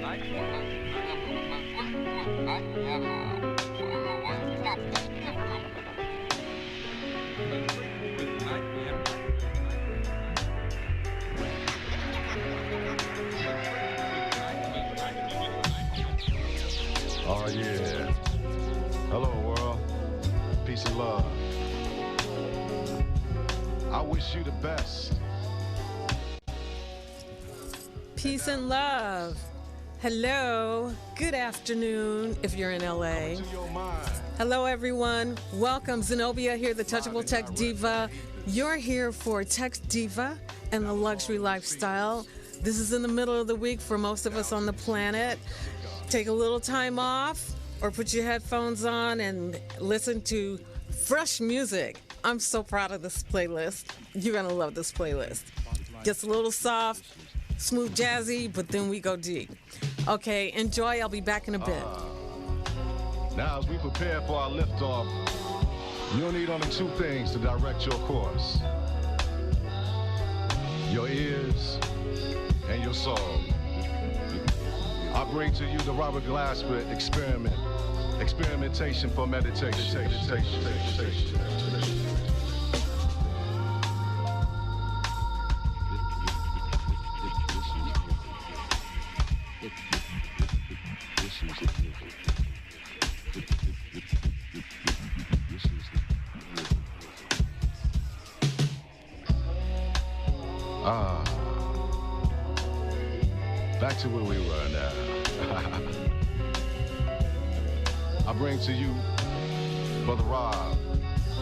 Oh yeah. Hello world. Peace and love. I wish you the best. Peace and love. Hello. Good afternoon if you're in LA. Hello everyone. Welcome. Zenobia here, the Touchable Tech Diva. You're here for Tech Diva and the luxury lifestyle. This is in the middle of the week for most of us on the planet. Take a little time off or put your headphones on and listen to fresh music. I'm so proud of this playlist. You're going to love this playlist. Gets a little soft, smooth, jazzy, but then we go deep. Okay, enjoy. I'll be back in a bit. Now, as we prepare for our liftoff, you'll need only two things to direct your course: your ears and your soul. I bring to you the Robert Glasper experimentation for meditation. Back to where we were now. I bring to you Brother Rob,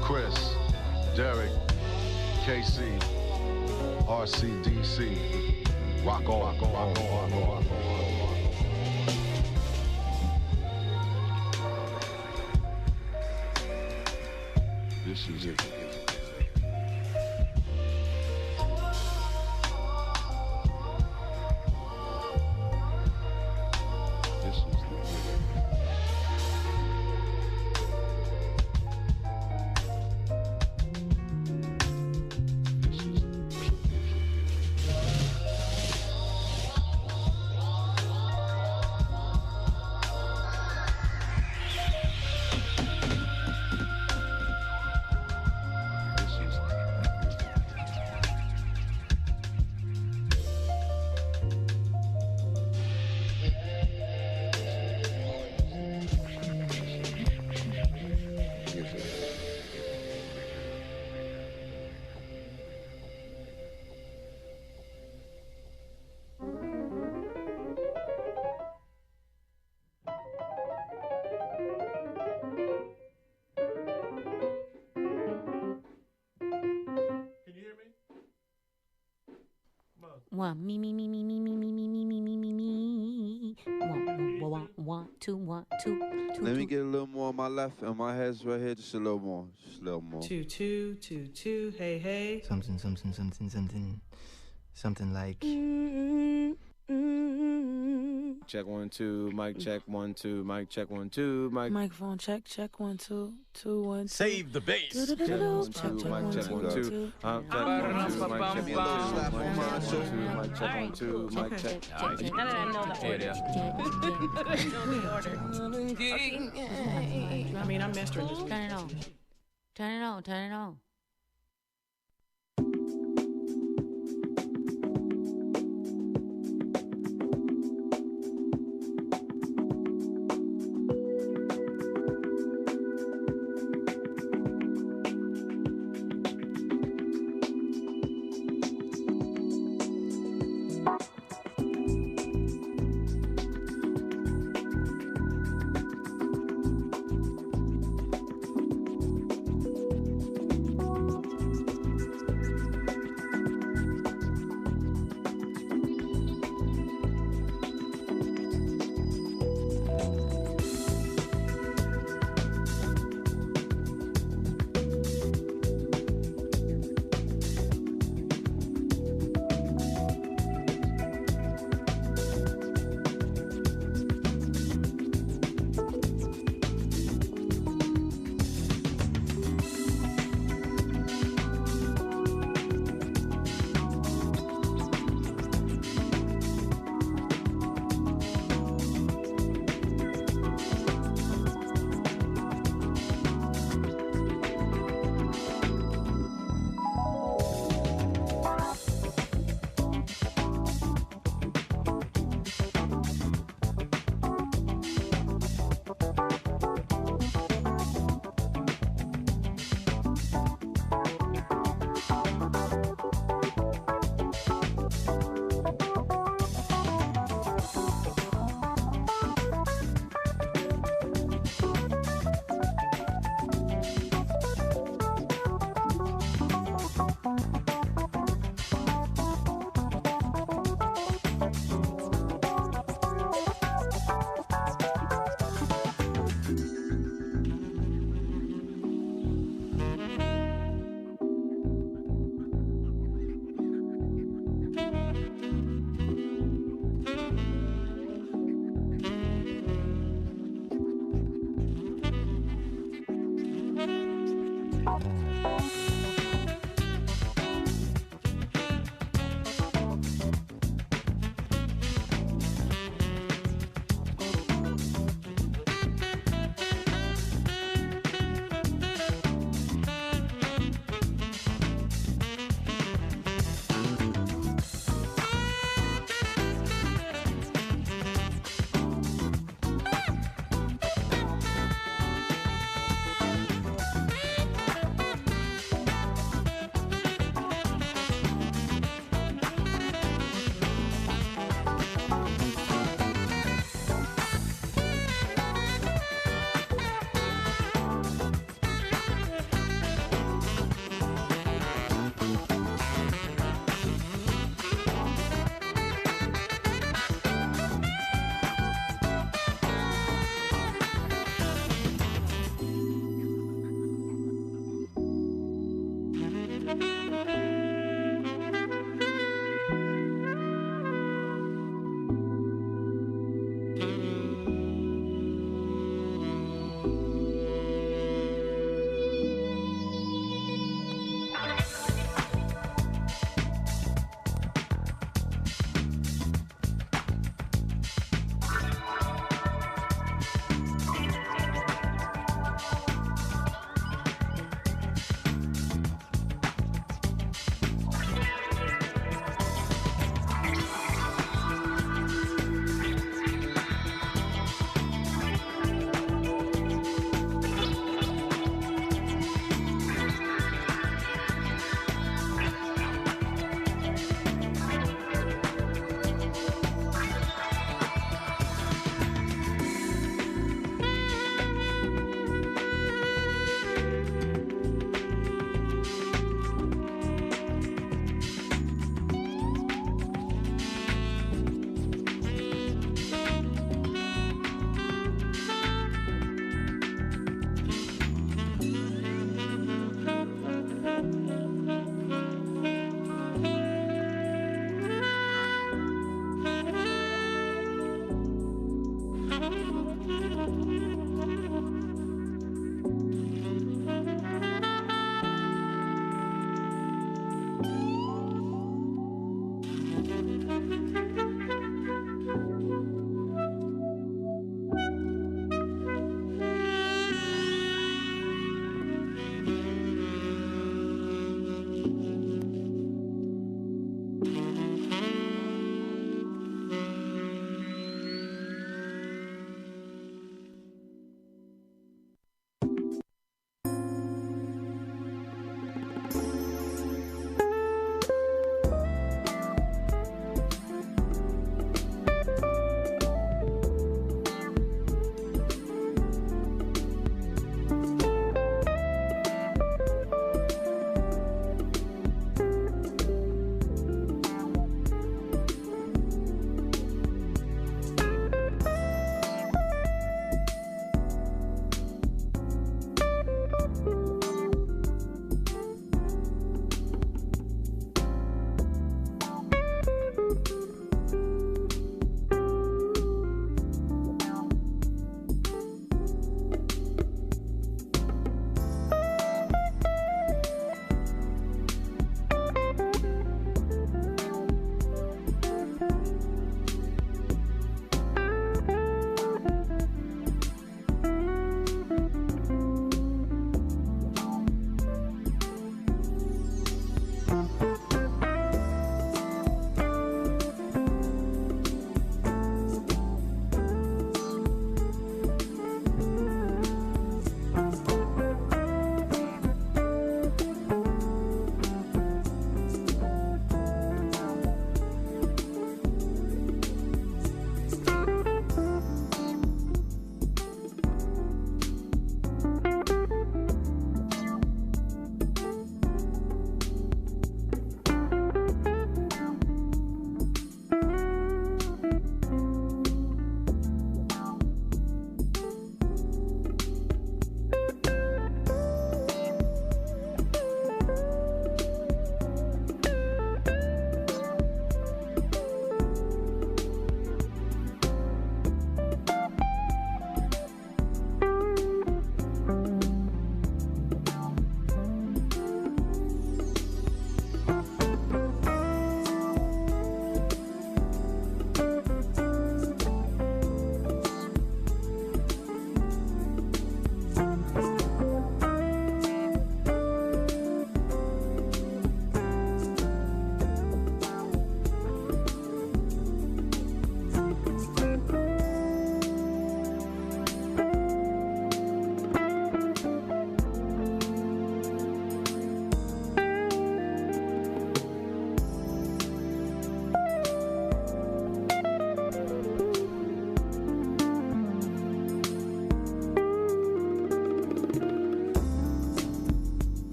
Chris, Derek, KC, RCDC. Rock on, rock on, rock on, rock on, rock on. This is it. One, me. One, two. Let me get a little more on my left, and my head's right here. Just a little more. Two. Hey. Something like. Check 1 2, mic check 1 2, mic check 1 2, mic. Microphone check 1 2 2 1 2. Save the bass. Check 1 2, mic check 1 2. Mic check 1 2, mic check 1 2, mic check. Now that I know the order. I mean, I'm mastering this. Turn it on.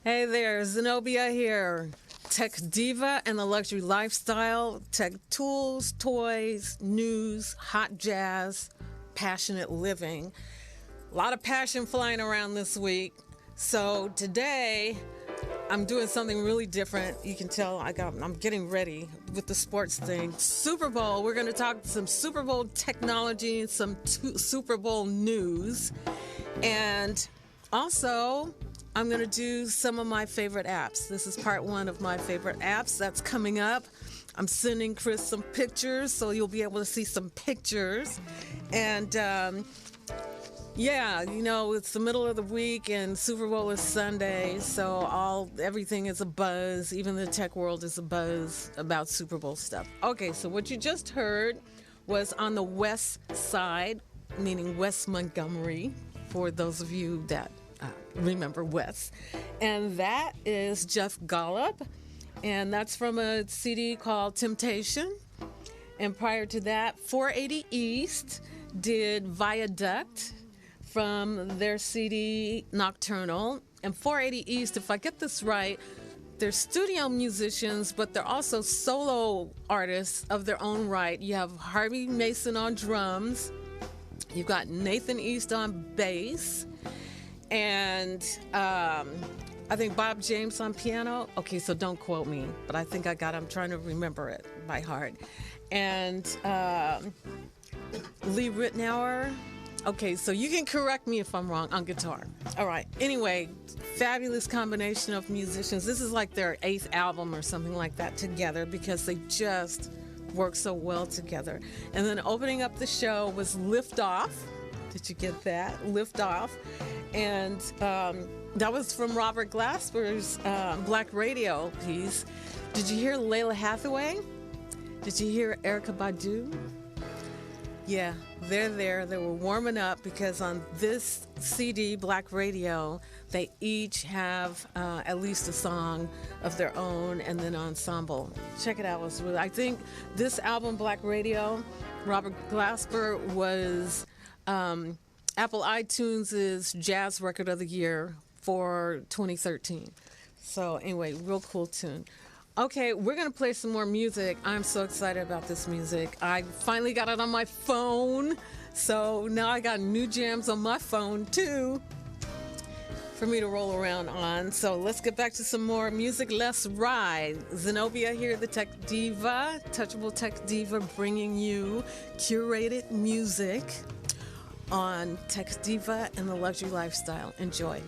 Hey there, Zenobia here. Tech Diva and the Luxury Lifestyle. Tech tools, toys, news, hot jazz, passionate living. A lot of passion flying around this week. So today, I'm doing something really different. You can tell I'm getting ready with the sports thing. Super Bowl, we're going to talk some Super Bowl technology and some Super Bowl news. And also, I'm going to do some of my favorite apps. This is part one of my favorite apps. That's coming up. I'm sending Chris some pictures, so you'll be able to see some pictures. And yeah, you know, it's the middle of the week and Super Bowl is Sunday, so everything is a buzz. Even the tech world is a buzz about Super Bowl stuff. Okay, so what you just heard was on the west side, meaning West Montgomery, for those of you that remember West. And that is Jeff Golub, and that's from a CD called Temptation. And prior to that, 480 East did Viaduct from their CD Nocturnal. And 480 East, if I get this right, they're studio musicians, but they're also solo artists of their own right. You have Harvey Mason on drums, you've got Nathan East on bass, and I think Bob James on piano. Okay, so don't quote me, but I think I got it. I'm trying to remember it by heart. And Lee Ritenour. Okay, so you can correct me if I'm wrong on guitar. All right. Anyway, fabulous combination of musicians. This is like their 8th album or something like that together because they just work so well together. And then opening up the show was Lift Off. Did you get that? Lift Off. And that was from Robert Glasper's Black Radio piece. Did you hear Layla Hathaway? Did you hear Erykah Badu? Yeah, they're there. They were warming up because on this CD, Black Radio, they each have at least a song of their own and then ensemble. Check it out. I think this album, Black Radio, Robert Glasper was Apple iTunes' Jazz Record of the Year for 2013. So anyway, real cool tune. Okay, we're going to play some more music. I'm so excited about this music. I finally got it on my phone, so now I got new jams on my phone too for me to roll around on. So let's get back to some more music. Let's ride. Zenobia here, the Tech Diva, Touchable Tech Diva, bringing you curated music on Tech Diva and the Luxury Lifestyle. Enjoy.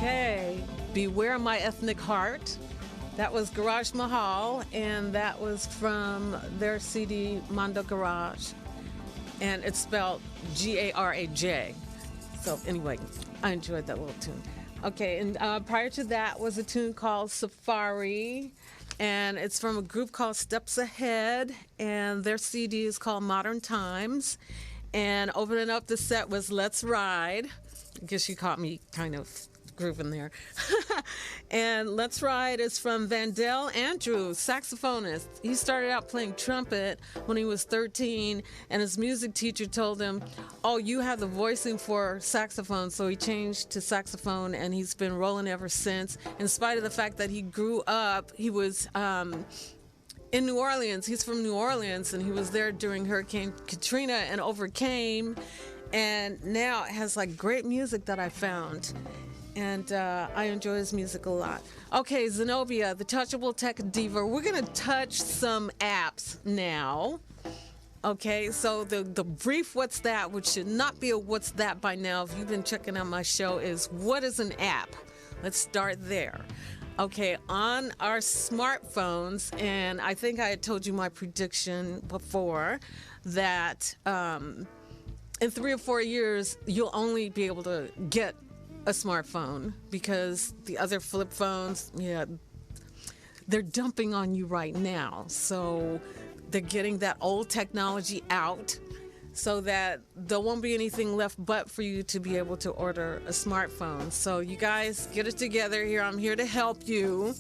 Okay, Beware My Ethnic Heart. That was Garage Mahal, and that was from their CD Mondo Garage, and it's spelled Garaj. So anyway, I enjoyed that little tune. Okay, and prior to that was a tune called Safari, and it's from a group called Steps Ahead, and their CD is called Modern Times. And opening up the set was Let's Ride. I guess you caught me kind of grooving there. And Let's Ride is from Vandell Andrews, saxophonist. He started out playing trumpet when he was 13, and his music teacher told him, oh, you have the voicing for saxophone, so he changed to saxophone, and he's been rolling ever since. In spite of the fact that he grew up, he was in New Orleans. He's from New Orleans, and he was there during Hurricane Katrina and overcame, and now has like great music that I found. And I enjoy his music a lot. Okay, Zenobia, the Touchable Tech Diva. We're going to touch some apps now. Okay, so the brief what's that, which should not be a what's that by now if you've been checking out my show, is what is an app? Let's start there. Okay, on our smartphones, and I think I had told you my prediction before that in 3 or 4 years, you'll only be able to get a smartphone because the other flip phones, they're dumping on you right now. So they're getting that old technology out so that there won't be anything left but for you to be able to order a smartphone. So you guys get it together here. I'm here to help you.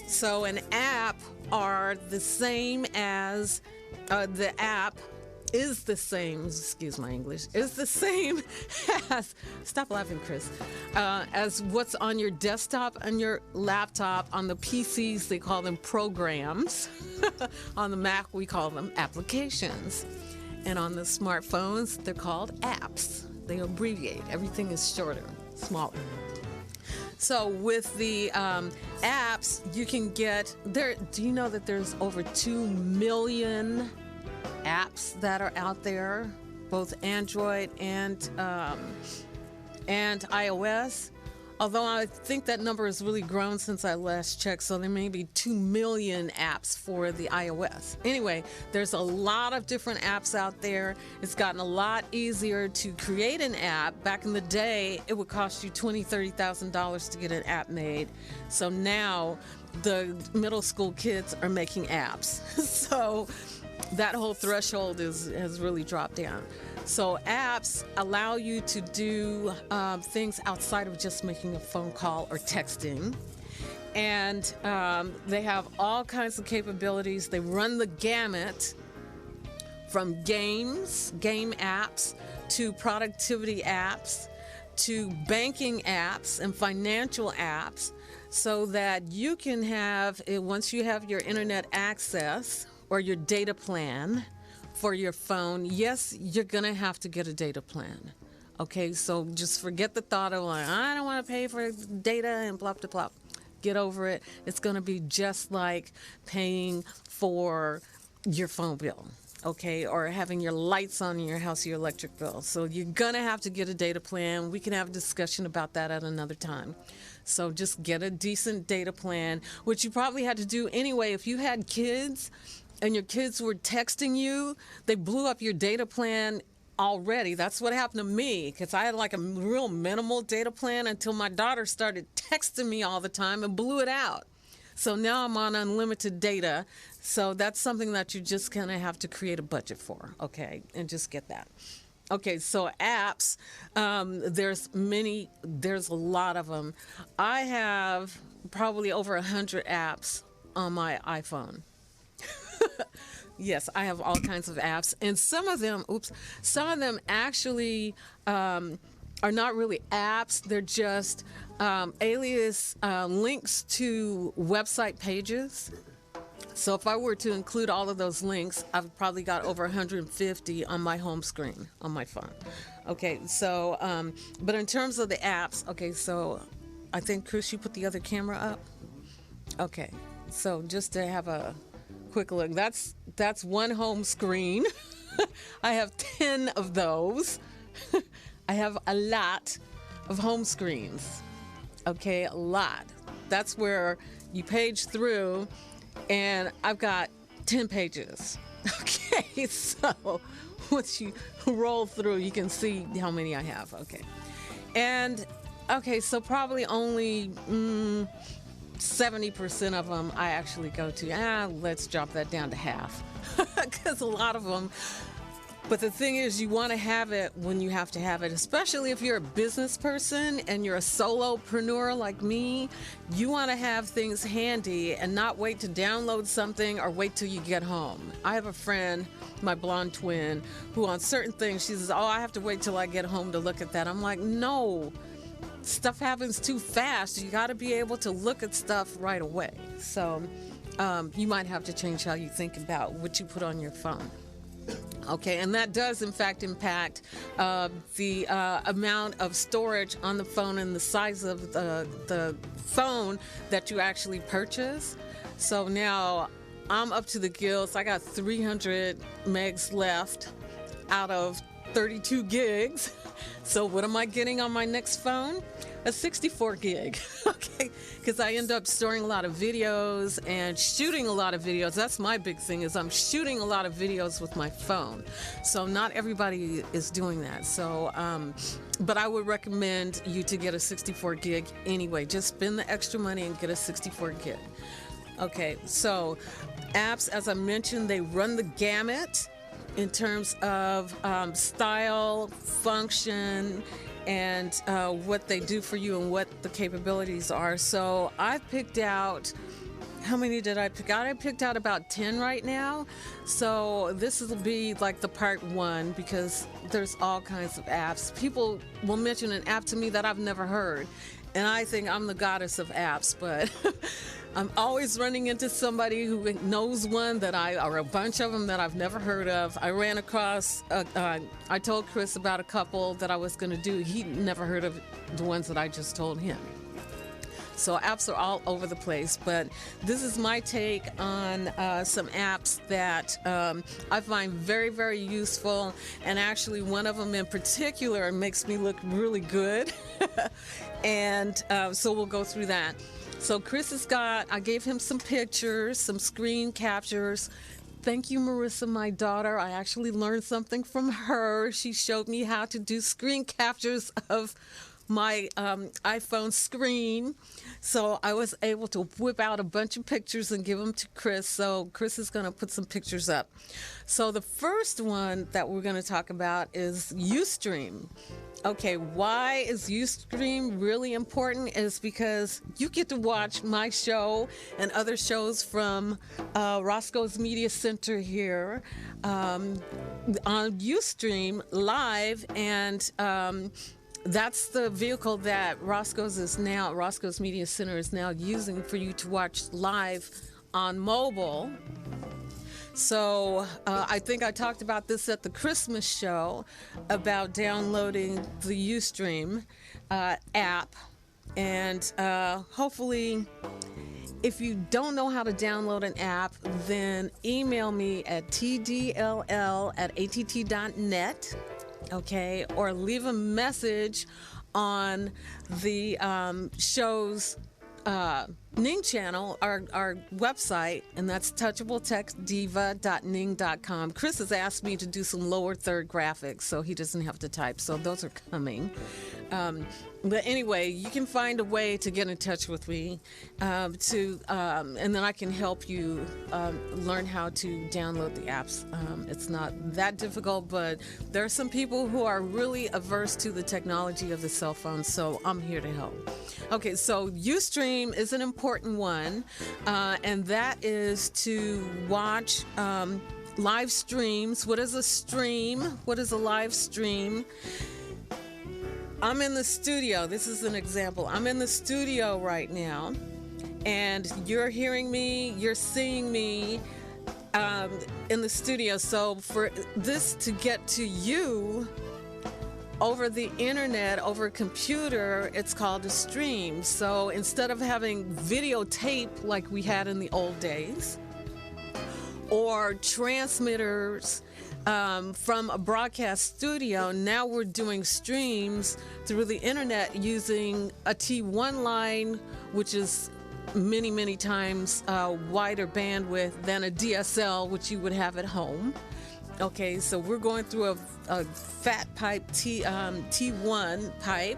So an app are the same as the app is the same, excuse my English, is the same as, stop laughing, Chris, as what's on your desktop and your laptop. On the PCs, they call them programs. On the Mac, we call them applications. And on the smartphones, they're called apps. They abbreviate. Everything is shorter, smaller. So with the apps, you can get, there. Do you know that there's over 2 million apps that are out there, both Android and iOS? Although I think that number has really grown since I last checked, so there may be 2 million apps for the iOS. Anyway, there's a lot of different apps out there. It's gotten a lot easier to create an app. Back in the day, it would cost you $20,000, $30,000 to get an app made. So now the middle school kids are making apps. So that whole threshold has really dropped down. So apps allow you to do things outside of just making a phone call or texting. And they have all kinds of capabilities. They run the gamut from games, game apps, to productivity apps, to banking apps and financial apps, so that you can have, once you have your internet access or your data plan for your phone, yes, you're going to have to get a data plan. Okay, so just forget the thought of like, I don't want to pay for data and blah, blah, blah. Get over it. It's going to be just like paying for your phone bill, okay, or having your lights on in your house, your electric bill. So you're going to have to get a data plan. We can have a discussion about that at another time. So just get a decent data plan, which you probably had to do anyway. If you had kids and your kids were texting you, they blew up your data plan already. That's what happened to me, because I had like a real minimal data plan until my daughter started texting me all the time and blew it out. So now I'm on unlimited data. So that's something that you just kind of have to create a budget for, okay, and just get that. Okay, so apps, there's a lot of them. I have probably over 100 apps on my iPhone. Yes, I have all kinds of apps, and some of them actually are not really apps. They're just alias links to website pages. So if I were to include all of those links, I've probably got over 150 on my home screen on my phone. Okay, so, but in terms of the apps, okay, so I think, Chris, you put the other camera up? Okay, so just to have a quick look, that's one home screen. I have 10 of those. I have a lot of home screens. Okay, a lot. That's where you page through, and I've got 10 pages. Okay, so once you roll through, you can see how many I have. Okay. And, okay, so probably only 70% of them I actually go to. Let's drop that down to half. Because a lot of them. But the thing is, you want to have it when you have to have it, especially if you're a business person and you're a solopreneur like me. You want to have things handy and not wait to download something or wait till you get home. I have a friend, my blonde twin, who on certain things, she says, oh, I have to wait till I get home to look at that. I'm like, no, stuff happens too fast. You got to be able to look at stuff right away. So you might have to change how you think about what you put on your phone. Okay, and that does, in fact, impact the amount of storage on the phone and the size of the phone that you actually purchase. So now I'm up to the gills. I got 300 megs left out of 32 gigs. So what am I getting on my next phone? A 64 gig, okay, because I end up storing a lot of videos and shooting a lot of videos. That's my big thing, is I'm shooting a lot of videos with my phone. So not everybody is doing that. So, but I would recommend you to get a 64 gig anyway. Just spend the extra money and get a 64 gig. Okay, so apps, as I mentioned, they run the gamut in terms of style, function, and what they do for you and what the capabilities are. So I've picked out, how many did I pick out? I picked out about 10 right now. So this will be like the part one, because there's all kinds of apps. People will mention an app to me that I've never heard, and I think I'm the goddess of apps, but I'm always running into somebody who knows one or a bunch of them that I've never heard of. I ran across, I told Chris about a couple that I was going to do. He never heard of the ones that I just told him. So apps are all over the place, but this is my take on some apps that I find very, very useful. And actually one of them in particular makes me look really good. And so we'll go through that. So Chris I gave him some pictures, some screen captures. Thank you, Marissa, my daughter. I actually learned something from her. She showed me how to do screen captures of my iPhone screen. So I was able to whip out a bunch of pictures and give them to Chris. So Chris is going to put some pictures up. So the first one that we're going to talk about is Ustream. Okay, why is Ustream really important? Is because you get to watch my show and other shows from Roscoe's Media Center here on Ustream live, and that's the vehicle that Roscoe's Media Center is now using for you to watch live on mobile. So I think I talked about this at the Christmas show about downloading the Ustream app. And hopefully, if you don't know how to download an app, then email me at tdll@att.net, okay? Or leave a message on the show's Ning channel, our website, and that's touchabletextdiva.ning.com. Chris has asked me to do some lower third graphics so he doesn't have to type, so those are coming. But anyway, you can find a way to get in touch with me and then I can help you learn how to download the apps. It's not that difficult, but there are some people who are really averse to the technology of the cell phone, so I'm here to help. Okay, so Ustream is an important one, and that is to watch live streams. What is a stream? What is a live stream? I'm in the studio. This is an example. I'm in the studio right now, and you're hearing me, you're seeing me in the studio. So for this to get to you over the internet, over a computer, it's called a stream. So instead of having videotape like we had in the old days, or transmitters from a broadcast studio. Now we're doing streams through the internet using a T1 line, which is many times wider bandwidth than a DSL, which you would have at home. Okay, so we're going through a fat pipe T1 pipe,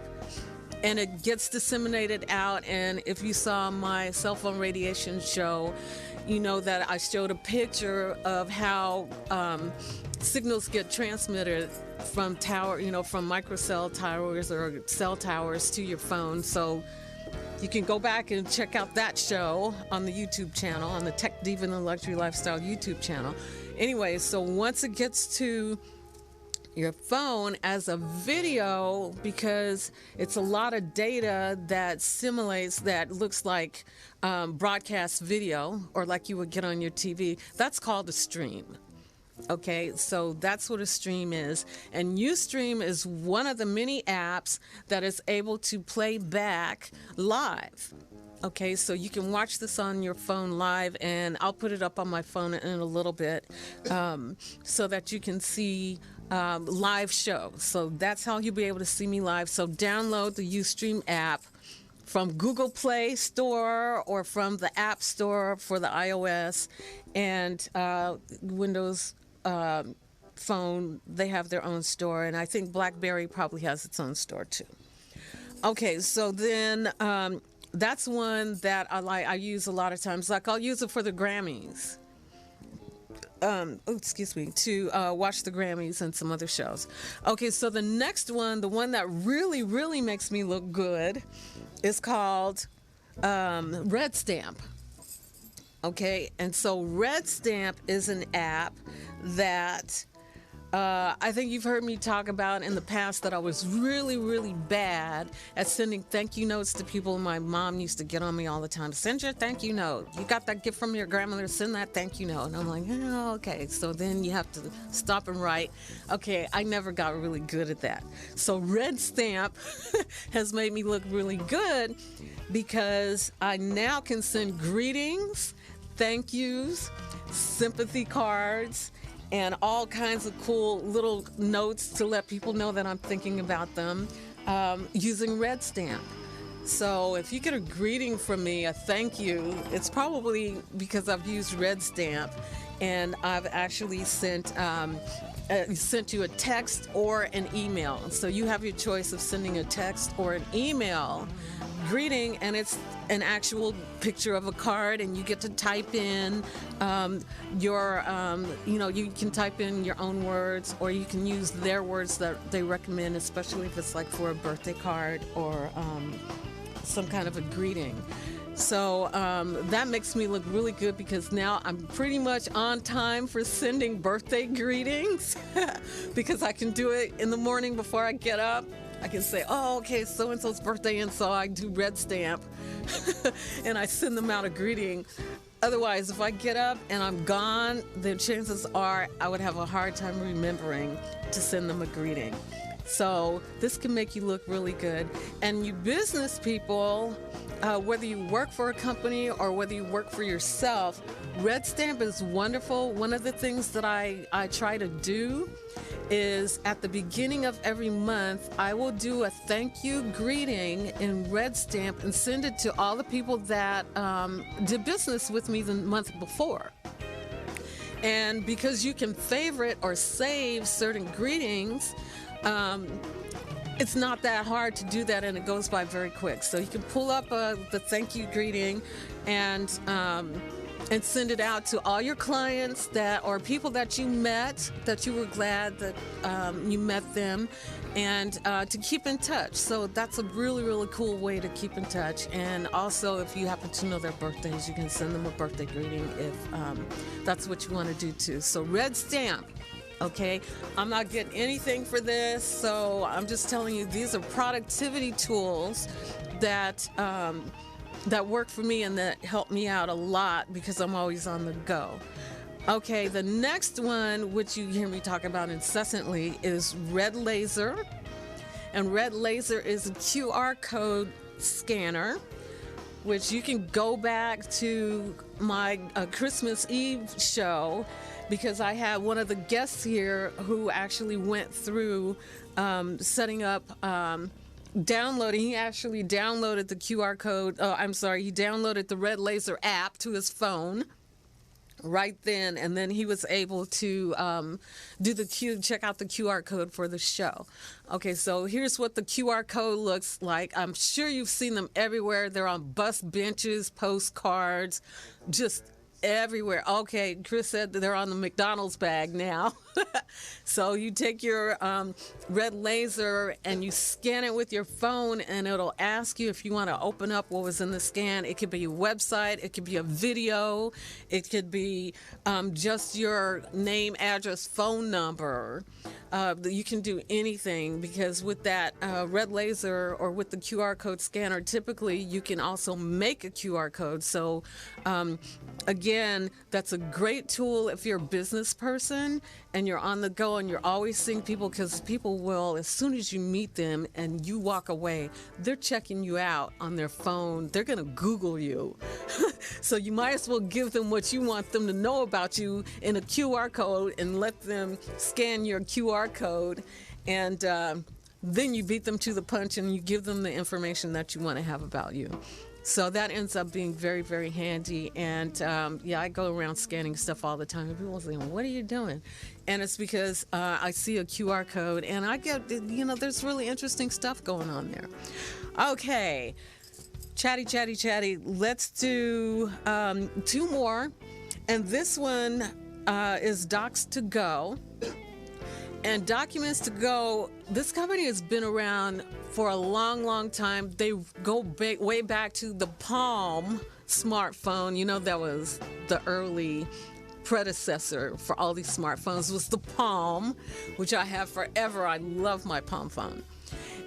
and it gets disseminated out. And if you saw my cell phone radiation show, you know that I showed a picture of how signals get transmitted from from microcell towers or cell towers to your phone. So you can go back and check out that show on the YouTube channel, on the Tech Diva and the Luxury Lifestyle YouTube channel. Anyway, so once it gets to your phone as a video, because it's a lot of data that simulates, that looks like broadcast video or like you would get on your TV, that's called a stream. Okay, so that's what a stream is. And Ustream is one of the many apps that is able to play back live. Okay, so you can watch this on your phone live, and I'll put it up on my phone in a little bit so that you can see live shows. So that's how you'll be able to see me live. So download the Ustream app from Google Play Store or from the App Store for the iOS and Windows phone. They have their own store, and I think BlackBerry probably has its own store too. Okay, so then that's one that I use a lot of times. Like I'll use it for the Grammys. To watch the Grammys and some other shows. Okay, so the next one, the one that really makes me look good, is called Red Stamp. Okay, and so Red Stamp is an app that I think you've heard me talk about in the past, that I was really bad at sending thank you notes to people. My mom used to get on me all the time. Send your thank you note. You got that gift from your grandmother, send that thank you note. And I'm like, oh, okay. So then you have to stop and write. Okay, I never got really good at that. So Red Stamp has made me look really good because I now can send greetings, thank yous, sympathy cards, and all kinds of cool little notes to let people know that I'm thinking about them using Red Stamp. So if you get a greeting from me, a thank you, it's probably because I've used Red Stamp, and I've actually sent you a text or an email. So you have your choice of sending a text or an email greeting, and it's an actual picture of a card, and you get to type in you can type in your own words, or you can use their words that they recommend, especially if it's like for a birthday card or some kind of a greeting. So that makes me look really good because now I'm pretty much on time for sending birthday greetings because I can do it in the morning before I get up. I can say, oh, okay, so-and-so's birthday, and so I do Red Stamp, and I send them out a greeting. Otherwise, if I get up and I'm gone, then chances are I would have a hard time remembering to send them a greeting. So this can make you look really good. And you business people, whether you work for a company or whether you work for yourself, Red Stamp is wonderful. One of the things that I try to do is at the beginning of every month, I will do a thank you greeting in Red Stamp and send it to all the people that did business with me the month before. And because you can favorite or save certain greetings, it's not that hard to do that, and it goes by very quick. So you can pull up the thank you greeting and send it out to all your clients or people that you met, that you were glad that you met them, and to keep in touch. So that's a really cool way to keep in touch. And also, if you happen to know their birthdays, you can send them a birthday greeting if that's what you want to do too. So Red Stamp. Okay, I'm not getting anything for this, so I'm just telling you these are productivity tools that work for me and that help me out a lot because I'm always on the go. Okay, the next one, which you hear me talk about incessantly, is Red Laser. And Red Laser is a QR code scanner, which you can go back to my Christmas Eve show because I had one of the guests here who actually went through setting up, downloading. He actually downloaded the QR code. He downloaded the Red Laser app to his phone right then, and then he was able to check out the QR code for the show. Okay, so here's what the QR code looks like. I'm sure you've seen them everywhere. They're on bus benches, postcards, just everywhere. Okay, Chris said that they're on the McDonald's bag now. So you take your Red Laser and you scan it with your phone, and it'll ask you if you want to open up what was in the scan. It could be a website, it could be a video, it could be just your name, address, phone number. You can do anything, because with that Red Laser or with the QR code scanner, typically you can also make a QR code. So again, that's a great tool if you're a business person and you're on the go and you're always seeing people, because people will, as soon as you meet them and you walk away, they're checking you out on their phone. They're going to Google you. So you might as well give them what you want them to know about you in a QR code and let them scan your QR code, and then you beat them to the punch and you give them the information that you want to have about you. So that ends up being very, very handy. And I go around scanning stuff all the time. And people say, what are you doing? And it's because I see a QR code and I get, there's really interesting stuff going on there. Okay. Chatty. Let's do 2 more. And this one is Docs to Go. And Documents to Go, this company has been around for a long, long time. They go way back to the Palm smartphone. That was the early predecessor for all these smartphones, was the Palm, which I have forever. I love my Palm phone.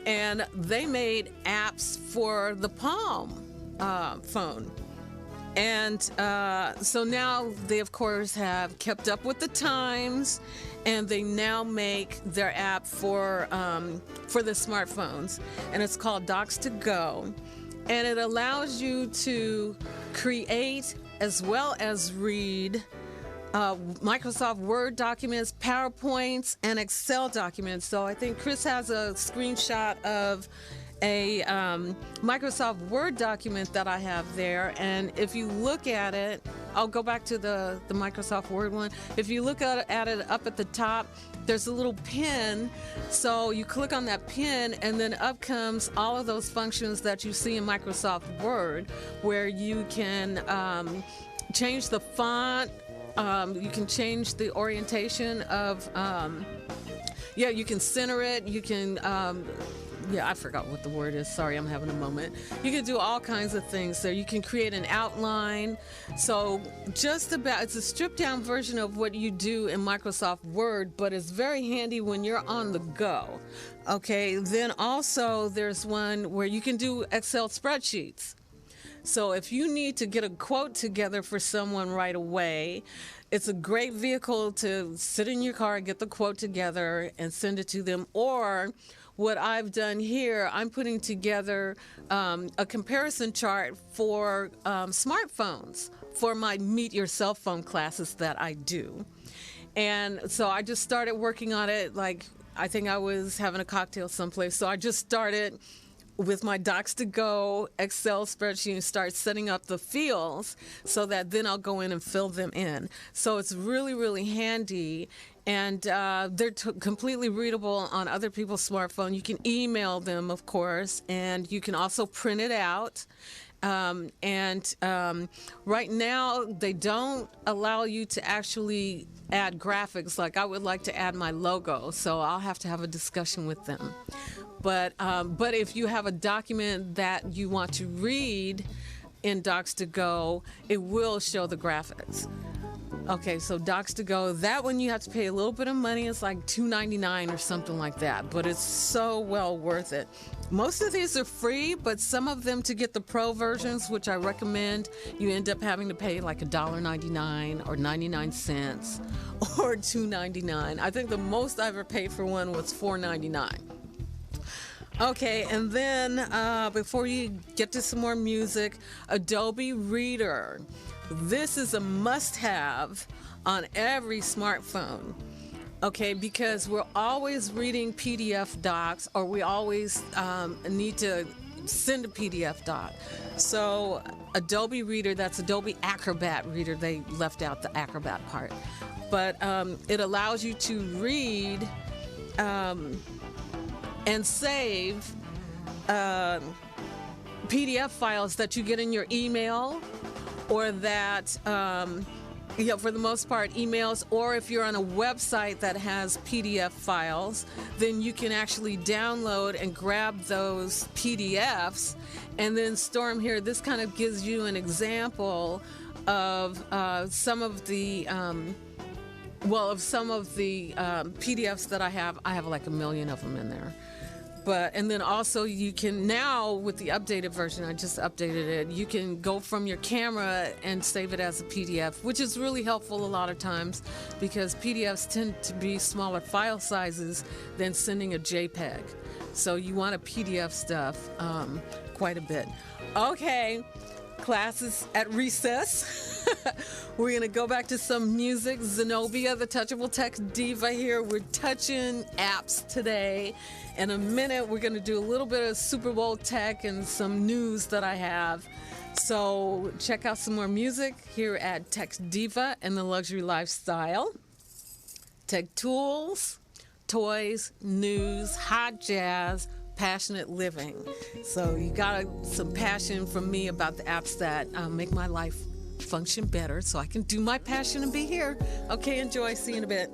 And they made apps for the Palm phone. And so now they, of course, have kept up with the times, and they now make their app for the smartphones, and it's called Docs to Go, and it allows you to create as well as read Microsoft Word documents, PowerPoints, and Excel documents. So I think Chris has a screenshot of a Microsoft Word document that I have there, and if you look at it, I'll go back to the Microsoft Word one. If you look at it up at the top, there's a little pin, so you click on that pin and then up comes all of those functions that you see in Microsoft Word, where you can change the font, you can change the orientation of, you can center it, you can I forgot what the word is. Sorry, I'm having a moment. You can do all kinds of things. So you can create an outline. So it's a stripped down version of what you do in Microsoft Word, but it's very handy when you're on the go. Okay, then also there's one where you can do Excel spreadsheets. So if you need to get a quote together for someone right away, it's a great vehicle to sit in your car and get the quote together and send it to them. Or what I've done here, I'm putting together a comparison chart for smartphones for my Meet Your Cell Phone classes that I do. And so I just started working on it, I think I was having a cocktail someplace. So I just started with my Docs to Go Excel spreadsheet and start setting up the fields so that then I'll go in and fill them in. So it's really, really handy. And they're completely readable on other people's smartphone. You can email them, of course, and you can also print it out. Right now, they don't allow you to actually add graphics. Like I would like to add my logo, so I'll have to have a discussion with them. But if you have a document that you want to read in Docs to Go, it will show the graphics. Okay, so Docs to Go, that one you have to pay a little bit of money. It's like $2.99 or something like that, but it's so well worth it. Most of these are free, but some of them, to get the pro versions, which I recommend, you end up having to pay like $1.99 or 99 cents or $2.99. I think the most I ever paid for one was $4.99. Okay, and then before you get to some more music, Adobe Reader. This is a must-have on every smartphone. Okay, because we're always reading PDF docs, or we always need to send a PDF doc. So Adobe Reader, that's Adobe Acrobat Reader. They left out the Acrobat part. But it allows you to read and save PDF files that you get in your email, or that, for the most part, emails, or if you're on a website that has PDF files, then you can actually download and grab those PDFs and then store them here. This kind of gives you an example of some of the PDFs that I have. I have like 1 million of them in there. And then also you can now, with the updated version, I just updated it, you can go from your camera and save it as a PDF, which is really helpful a lot of times because PDFs tend to be smaller file sizes than sending a JPEG. So you want to PDF stuff quite a bit. Okay, classes at recess. We're going to go back to some music. Zenobia, the Touchable Tech Diva here. We're touching apps today. In a minute, we're going to do a little bit of Super Bowl tech and some news that I have. So check out some more music here at Tech Diva and the Luxury Lifestyle. Tech tools, toys, news, hot jazz, passionate living. So you got some passion from me about the apps that make my life function better so I can do my passion and be here. Okay, enjoy. See you in a bit.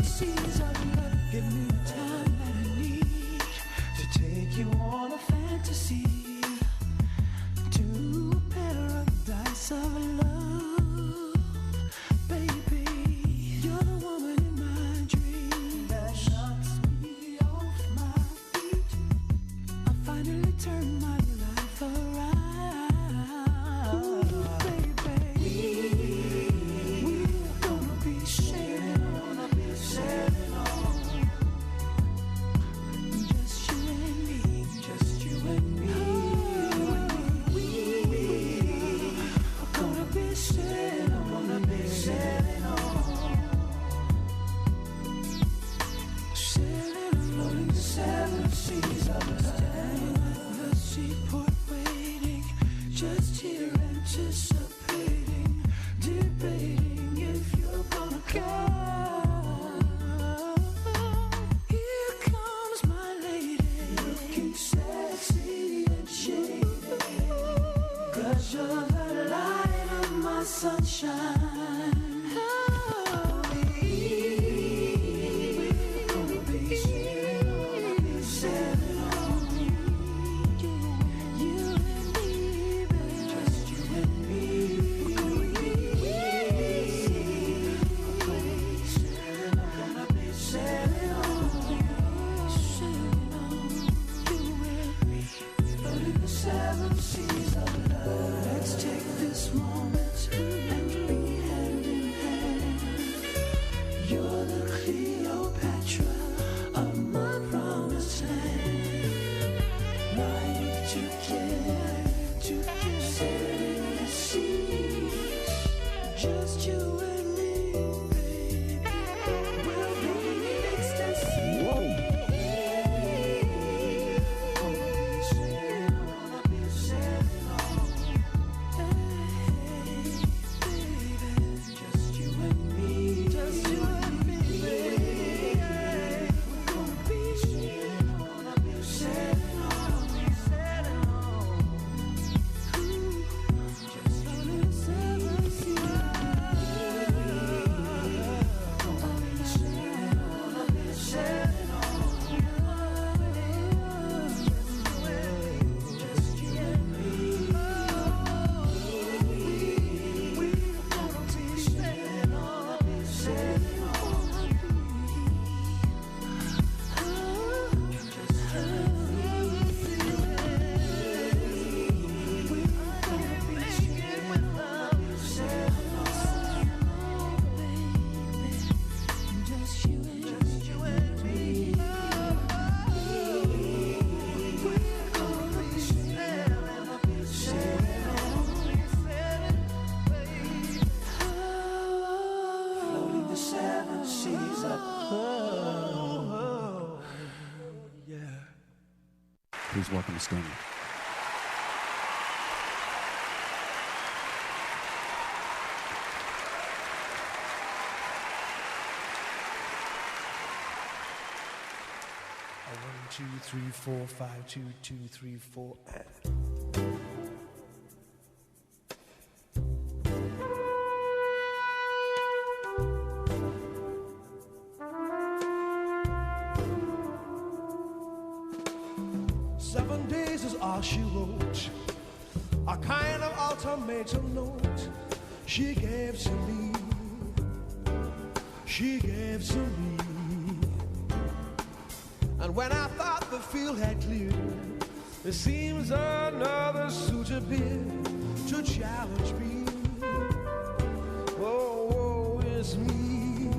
seas of love. Give me the time that I need to take you on a fantasy, to paradise of love, baby. You're the woman in my dreams that knocks me off my feet. I finally turned my life around. Ooh, baby, we're gonna be sailing on, just you and me, just you and me. We're gonna be sailing on, sailing along the seven seas of love. Standing at the seaport waiting, just here anticipating, debating if you're gonna come. Here comes my lady, looking sexy and shady, 'cause you're the light of my sunshine. Let's take this moment and be hand in hand. You're the Cleopatra of my promised land. Lying together, sailing the seas, just you and me, baby. We'll be in ecstasy. Whoa. Please welcome Stony. One, 2, 3, 4, 5, 2, 2, 3, 4. Seven days is all she wrote, a kind of ultimatum note she gave to me, she gave to me. And when I thought the field had cleared, there seems another suit appeared to challenge me. Oh, woe is me.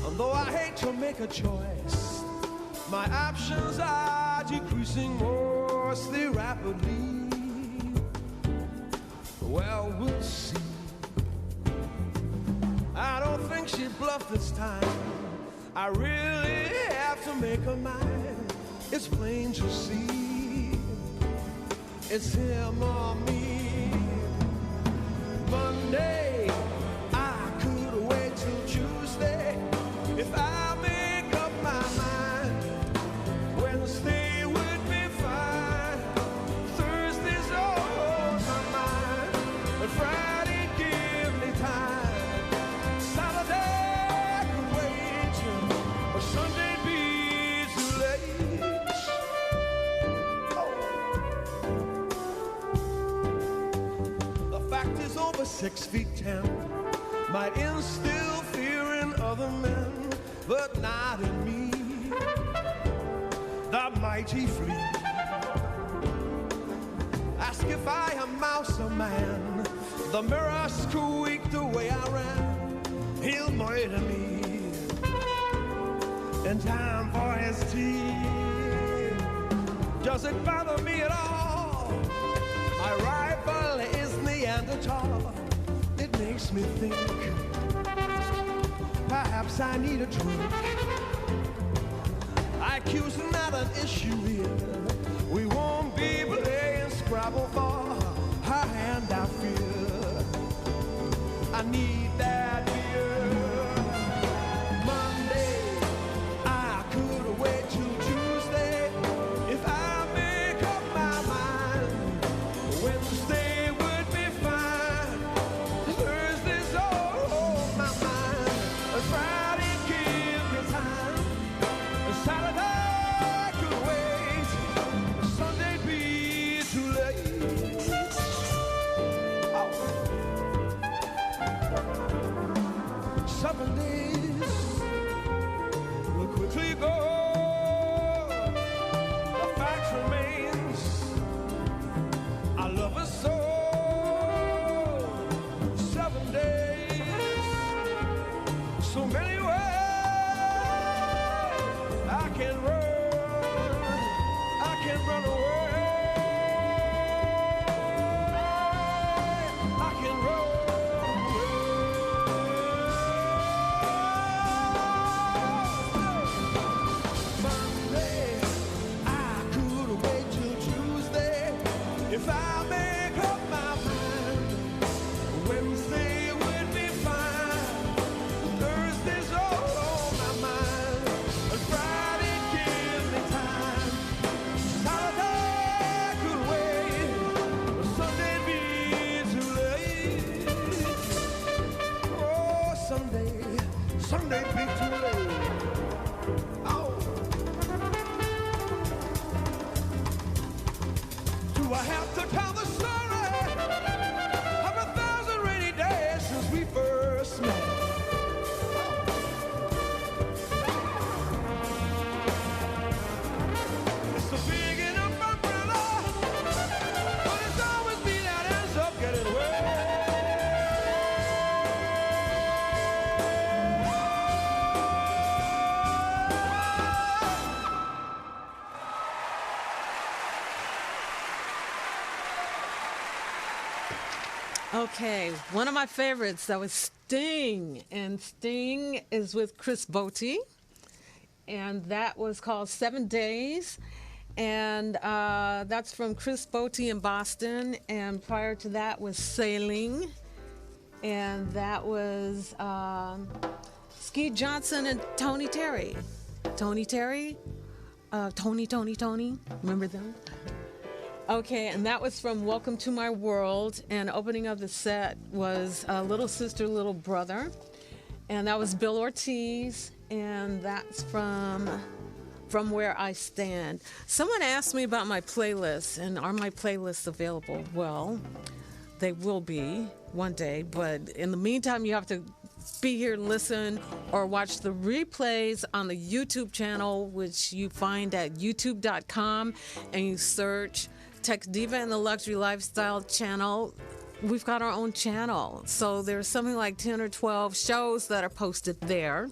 And though I hate to make a choice, my options are decreasing mostly rapidly. Well, we'll see. I don't think she bluffed this time. I really have to make her mine. It's plain to see. It's him or me. Monday, I could wait till Tuesday if I make up my mind. Wednesday would be fine. Thursday's on my mind. But Friday, give me time. Saturday, I could over 6'10", might instill fear in other men, but not in me. The mighty flea. Ask if I am mouse or man. The mirror squeaked the way I ran. He'll murder me in time for his tea. Does it bother me at all? My rival is Neanderthal. It makes me think perhaps I need a drink. IQ's not an issue here. We won't be playing Scrabble for her hand, I fear. I need that beer. Monday, I could wait till Tuesday if I make up my mind. Wednesday would be fine. Thursday's all on my mind. Friday give me time. Saturday could wait. Sunday be too late. Oh. 7 days will quickly go. The fact remains, I love her so. 7 days, so many ways I can run away. I can run away. Monday, I could wait till Tuesday if I make up my mind. Wednesday would be fine. Thursday's all on my mind. And Friday gives me time. Saturday could wait. Sunday be too late. Oh, Sunday be too late. Oh. Do I have to tell the story of 1,000 rainy days since we first met? It's a big enough umbrella, but it's always me that ends up getting wet. Okay, one of my favorites, that was Sting. And Sting is with Chris Botti. And that was called 7 Days. And that's from Chris Botti in Boston. And prior to that was Sailing. And that was Ski Johnson and Tony Terry. Tony Terry? Tony. Remember them? Okay, and that was from Welcome to My World, and opening of the set was Little Sister, Little Brother, and that was Bill Ortiz, and that's from Where I Stand. Someone asked me about my playlists, and are my playlists available? Well, they will be one day, but in the meantime, you have to be here, listen, or watch the replays on the YouTube channel, which you find at youtube.com, and you search Tech Diva and the Luxury Lifestyle channel. We've got our own channel. So there's something like 10 or 12 shows that are posted there.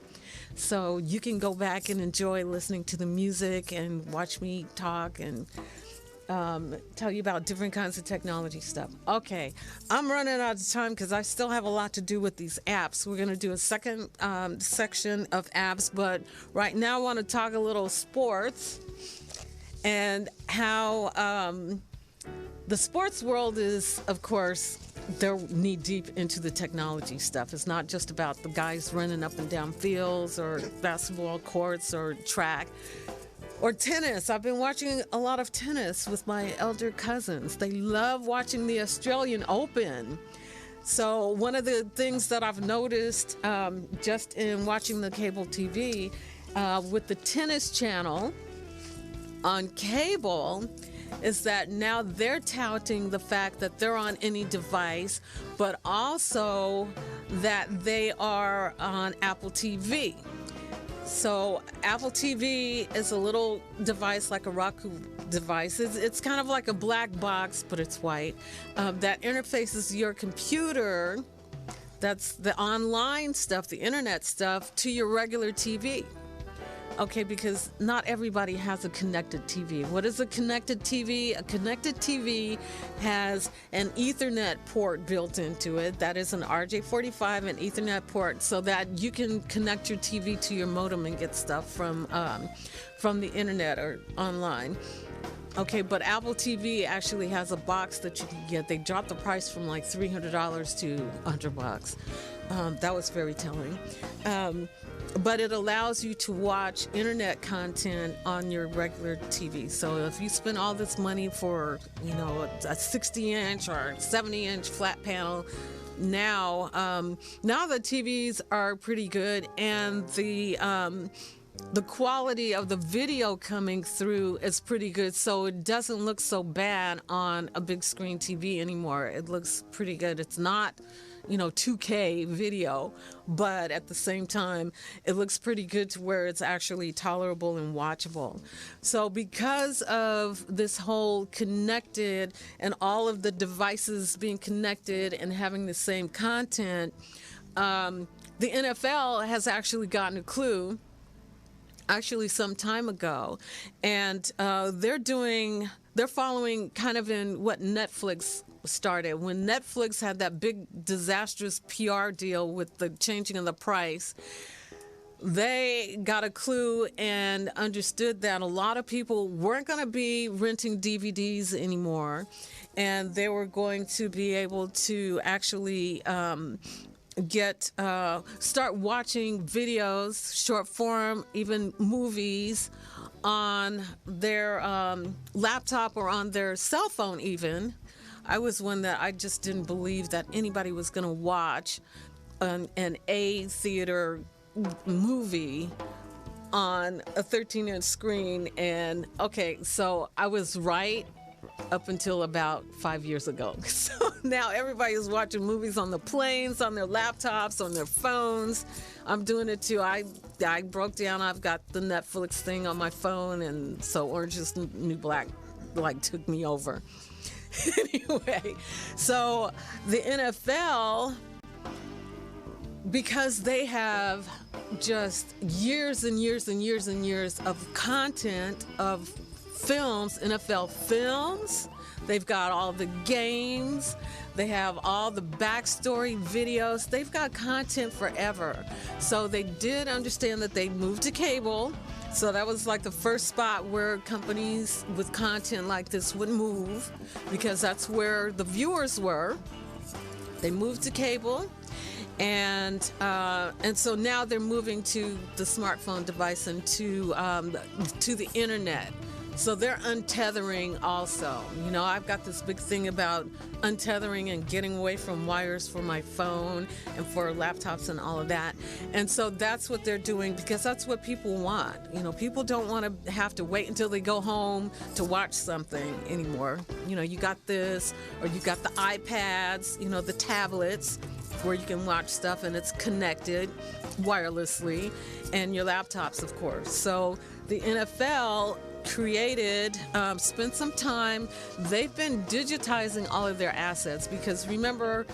So you can go back and enjoy listening to the music and watch me talk and tell you about different kinds of technology stuff. Okay, I'm running out of time because I still have a lot to do with these apps. We're going to do a second section of apps, but right now I want to talk a little sports and how the sports world is, of course, they're knee deep into the technology stuff. It's not just about the guys running up and down fields or basketball courts or track or tennis. I've been watching a lot of tennis with my elder cousins. They love watching the Australian Open. So one of the things that I've noticed just in watching the cable TV with the tennis channel on cable, is that now they're touting the fact that they're on any device, but also that they are on Apple TV. So Apple TV is a little device like a Roku device. It's kind of like a black box, but it's white, that interfaces your computer, that's the online stuff, the internet stuff, to your regular TV. Okay, because not everybody has a connected TV. What is a connected TV? A connected TV has an Ethernet port built into it. That is an RJ45, an Ethernet port, so that you can connect your TV to your modem and get stuff from the internet or online. Okay, but Apple TV actually has a box that you can get. They dropped the price from like $300 to $100. That was very telling. But it allows you to watch internet content on your regular TV. So if you spend all this money for, a 60-inch or 70-inch flat panel, now the TVs are pretty good, and the quality of the video coming through is pretty good, so it doesn't look so bad on a big screen TV anymore. It looks pretty good. It's not 2K video, but at the same time, it looks pretty good to where it's actually tolerable and watchable. So because of this whole connected and all of the devices being connected and having the same content, the NFL has actually gotten a clue some time ago, and they're following kind of in what Netflix started. When Netflix had that big disastrous PR deal with the changing of the price, they got a clue and understood that a lot of people weren't going to be renting DVDs anymore, and they were going to be able to actually start watching videos, short form, even movies on their laptop or on their cell phone even. I was one that I just didn't believe that anybody was going to watch an A theater movie on a 13-inch screen. And okay, so I was right up until about 5 years ago. So now everybody is watching movies on the planes, on their laptops, on their phones. I'm doing it too. I broke down. I've got the Netflix thing on my phone, and so Orange is the New Black took me over. Anyway, so the NFL, because they have just years and years and years and years of content of films, NFL films, they've got all the games, they have all the backstory videos, they've got content forever. So they did understand that they moved to cable. So that was like the first spot where companies with content like this would move, because that's where the viewers were. They moved to cable, and so now they're moving to the smartphone device and to the internet. So they're untethering also. I've got this big thing about untethering and getting away from wires for my phone and for laptops and all of that. And so that's what they're doing, because that's what people want. People don't want to have to wait until they go home to watch something anymore. You got this, or you got the iPads, the tablets, where you can watch stuff and it's connected wirelessly, and your laptops, of course. So the NFL spent some time. They've been digitizing all of their assets, because remember,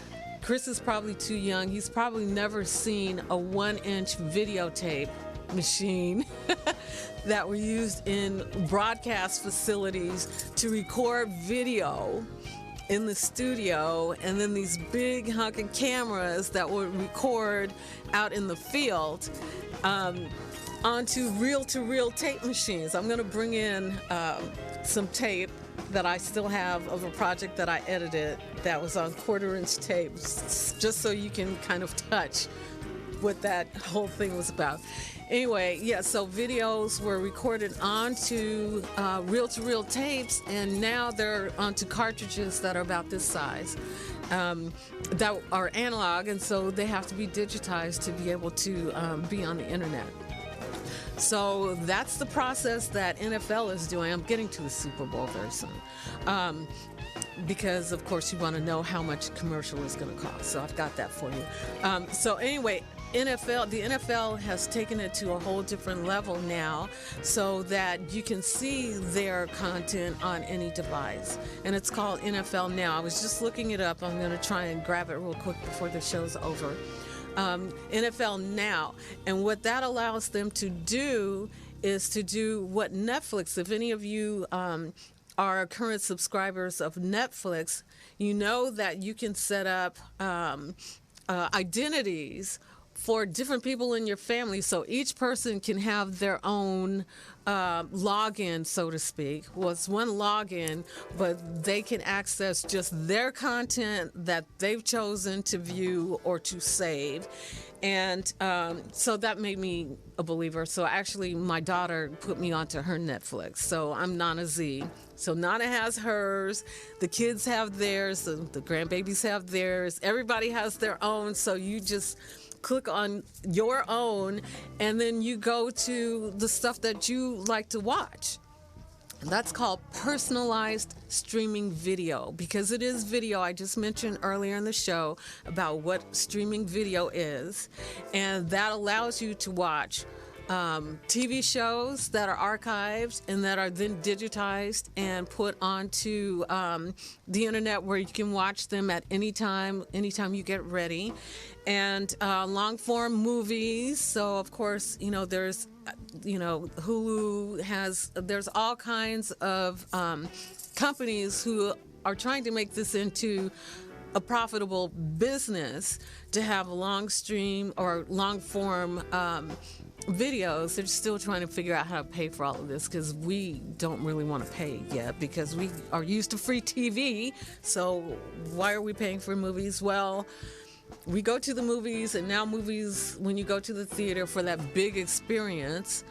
Chris is probably too young. He's probably never seen a 1-inch videotape machine that were used in broadcast facilities to record video in the studio, and then these big honking cameras that would record out in the field onto reel-to-reel tape machines. I'm going to bring in some tape that I still have of a project that I edited that was on 1/4-inch tapes, just so you can kind of touch what that whole thing was about. Anyway, yeah, so videos were recorded onto reel-to-reel tapes, and now they're onto cartridges that are about this size, that are analog, and so they have to be digitized to be able to be on the internet. So that's the process that NFL is doing. I'm getting to the Super Bowl very soon. Because of course you want to know how much a commercial is going to cost. So I've got that for you. So anyway, the NFL has taken it to a whole different level now so that you can see their content on any device. And it's called NFL Now. I was just looking it up. I'm going to try and grab it real quick before the show's over. NFL Now. And what that allows them to do is to do what Netflix, if any of you are current subscribers of Netflix, you know that you can set up identities for different people in your family, so each person can have their own login, so to speak. Well, it's one login, but they can access just their content that they've chosen to view or to save. And so that made me a believer. So actually, my daughter put me onto her Netflix. So I'm Nana Z. So Nana has hers, the kids have theirs, the grandbabies have theirs, everybody has their own. So you just click on your own, and then you go to the stuff that you like to watch. And that's called personalized streaming video, because it is video. I just mentioned earlier in the show about what streaming video is, and that allows you to watch TV shows that are archived and that are then digitized and put onto the internet, where you can watch them at any time you get ready. And long form movies. So of course, there's Hulu there's all kinds of companies who are trying to make this into a profitable business, to have long stream or long form videos. They're still trying to figure out how to pay for all of this, because we don't really want to pay yet, because we are used to free TV. So why are we paying for movies? Well, we go to the movies, and now movies, when you go to the theater for that big experience,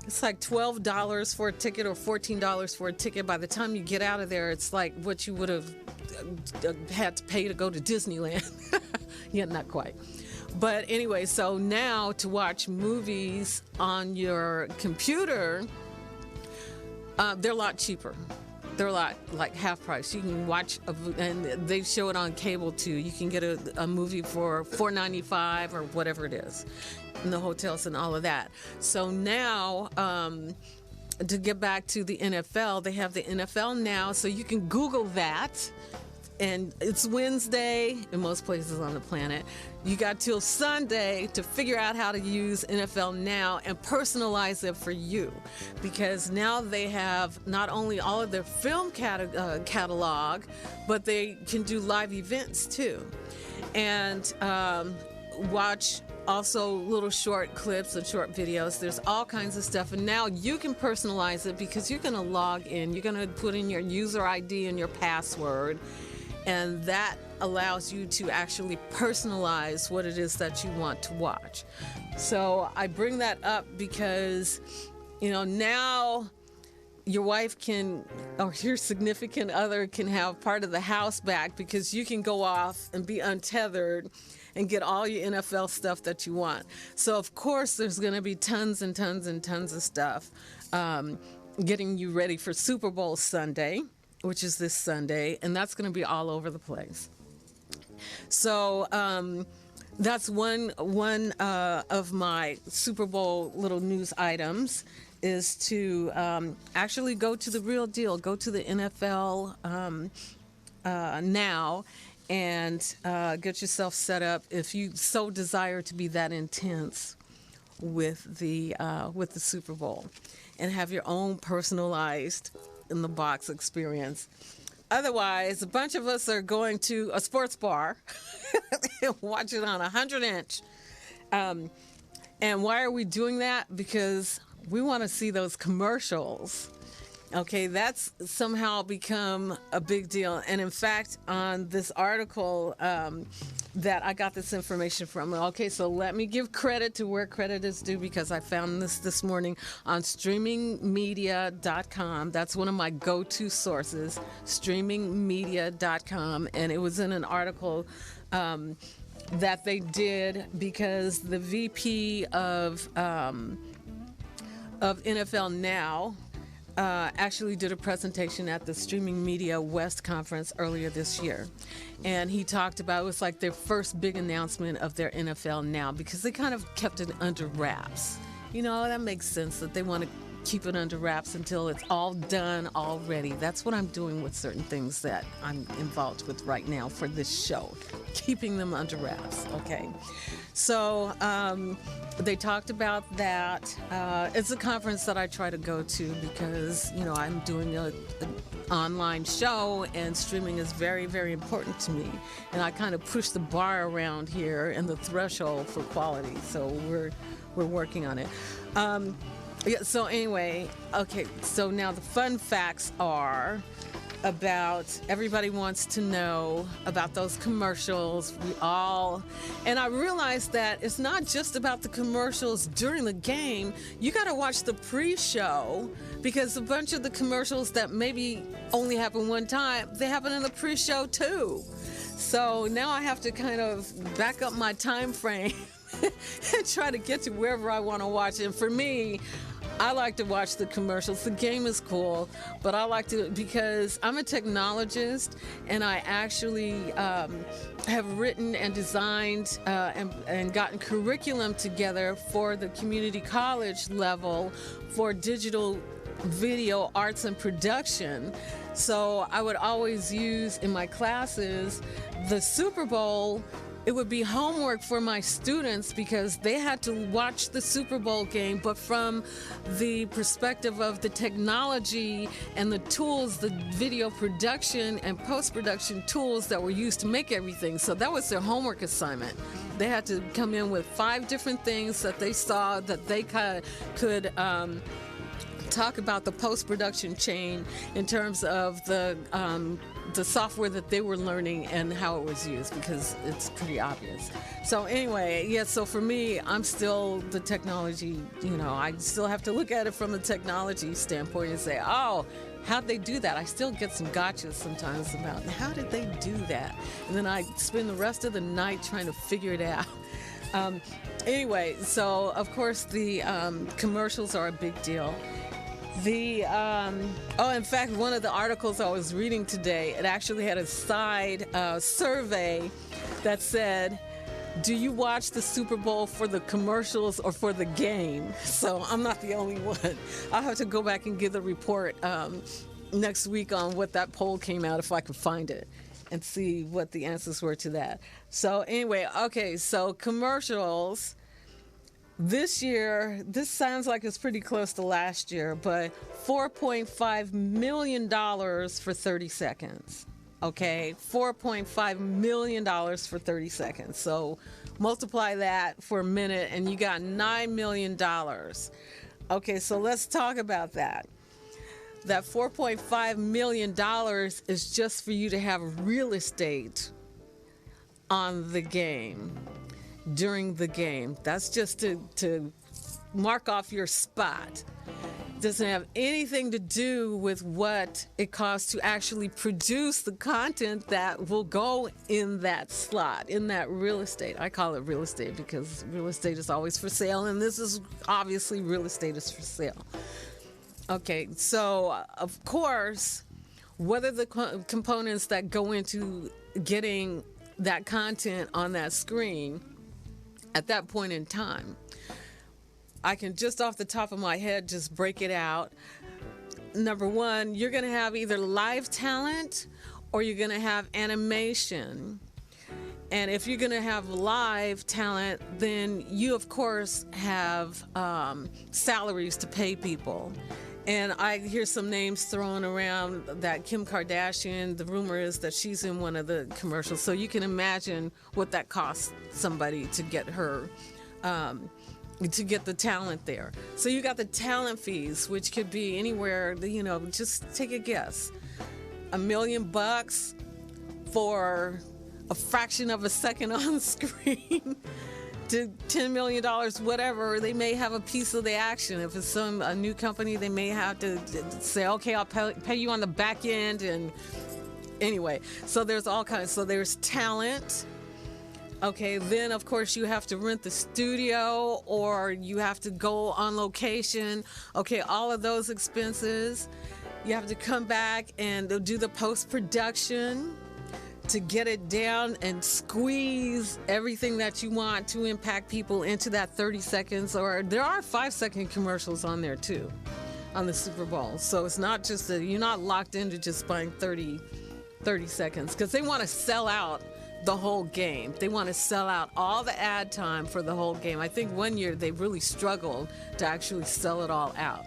it's like $12 for a ticket or $14 for a ticket. By the time you get out of there, it's like what you would have had to pay to go to Disneyland. Yeah, not quite. But anyway, so now to watch movies on your computer, they're a lot cheaper. They're a lot like half price. You can watch, and they show it on cable too. You can get a movie for $4.95 or whatever it is in the hotels and all of that. So now, to get back to the NFL, they have the NFL Now, so you can Google that. And it's Wednesday in most places on the planet. You got till Sunday to figure out how to use NFL Now and personalize it for you. Because now they have not only all of their film catalog, but they can do live events too. And watch also little short clips and short videos. There's all kinds of stuff. And now you can personalize it, because you're going to log in. You're going to put in your user ID and your password. And that allows you to actually personalize what it is that you want to watch. So I bring that up because, now your wife can, or your significant other can have part of the house back, because you can go off and be untethered and get all your NFL stuff that you want. So of course there's going to be tons and tons and tons of stuff getting you ready for Super Bowl Sunday, which is this Sunday, and that's going to be all over the place. So that's one of my Super Bowl little news items, is to actually go to the real deal. Go to the NFL Now and get yourself set up if you so desire to be that intense with the Super Bowl, and have your own personalized in the box experience. Otherwise, a bunch of us are going to a sports bar and watch it on 100-inch. And why are we doing that? Because we want to see those commercials. Okay, that's somehow become a big deal. And in fact, on this article that I got this information from, okay, so let me give credit to where credit is due, because I found this morning on streamingmedia.com. That's one of my go-to sources, streamingmedia.com. And it was in an article that they did because the VP of of NFL Now actually did a presentation at the Streaming Media West conference earlier this year. And he talked about, it was like their first big announcement of their NFL Now, because they kind of kept it under wraps. You know, that makes sense that they want to keep it under wraps until it's all done already. That's what I'm doing with certain things that I'm involved with right now for this show, keeping them under wraps. Okay. So they talked about that. It's a conference that I try to go to because, you know, I'm doing an online show and streaming is very, very important to me. And I kind of push the bar around here and the threshold for quality. So we're working on it. Yeah, so anyway, okay, so now the fun facts are about, everybody wants to know about those commercials. And I realized that it's not just about the commercials during the game. You got to watch the pre-show, because a bunch of the commercials that maybe only happen one time, they happen in the pre-show too. So now I have to kind of back up my time frame and try to get to wherever I want to watch it. And for me, I like to watch the commercials. The game is cool, but I like to, because I'm a technologist and I actually have written and designed and gotten curriculum together for the community college level for digital video arts and production. So I would always use in my classes the Super Bowl. It would be homework for my students because they had to watch the Super Bowl game, but from the perspective of the technology and the tools, the video production and post-production tools that were used to make everything. So that was their homework assignment. They had to come in with 5 different things that they saw that they could talk about the post-production chain in terms of the software that they were learning and how it was used, because it's pretty obvious. So anyway, yeah, so for me, I'm still the technology, you know, I still have to look at it from a technology standpoint and say, oh, how'd they do that? I still get some gotchas sometimes about how did they do that? And then I spend the rest of the night trying to figure it out. Anyway, so of course the commercials are a big deal. In fact, one of the articles I was reading today, it actually had a side survey that said, do you watch the Super Bowl for the commercials or for the game? So I'm not the only one. I'll have to go back and give the report next week on what that poll came out, if I could find it, and see what the answers were to that. So anyway, okay, so commercials. This year, this sounds like it's pretty close to last year, but $4.5 million for 30 seconds. Okay, $4.5 million for 30 seconds. So multiply that for a minute and you got $9 million. Okay, so let's talk about that. That $4.5 million is just for you to have real estate on the game. During the game. That's just to mark off your spot. Doesn't have anything to do with what it costs to actually produce the content that will go in that slot, in that real estate. I call it real estate because real estate is always for sale, and this is obviously real estate is for sale. Okay, so of course, what are the components that go into getting that content on that screen at that point in time? I can just off the top of my head just break it out. Number one, you're going to have either live talent or you're going to have animation. And if you're going to have live talent, then you, of course, have salaries to pay people. And I hear some names thrown around that Kim Kardashian, the rumor is that she's in one of the commercials. So you can imagine what that costs somebody to get her, to get the talent there. So you got the talent fees, which could be anywhere, you know, just take a guess. $1 million for a fraction of a second on the screen. To $10 million, whatever, they may have a piece of the action. If it's a new company, they may have to say, okay, I'll pay you on the back end. And anyway, so there's all kinds. So there's talent, Okay, then of course you have to rent the studio or you have to go on location. Okay, all of those expenses. You have to come back and do the post-production to get it down and squeeze everything that you want to impact people into that 30 seconds. Or there are 5-second commercials on there too, on the Super Bowl. So it's not just that you're not locked into just buying 30 seconds, because they want to sell out the whole game. They want to sell out all the ad time for the whole game. I think one year they really struggled to actually sell it all out.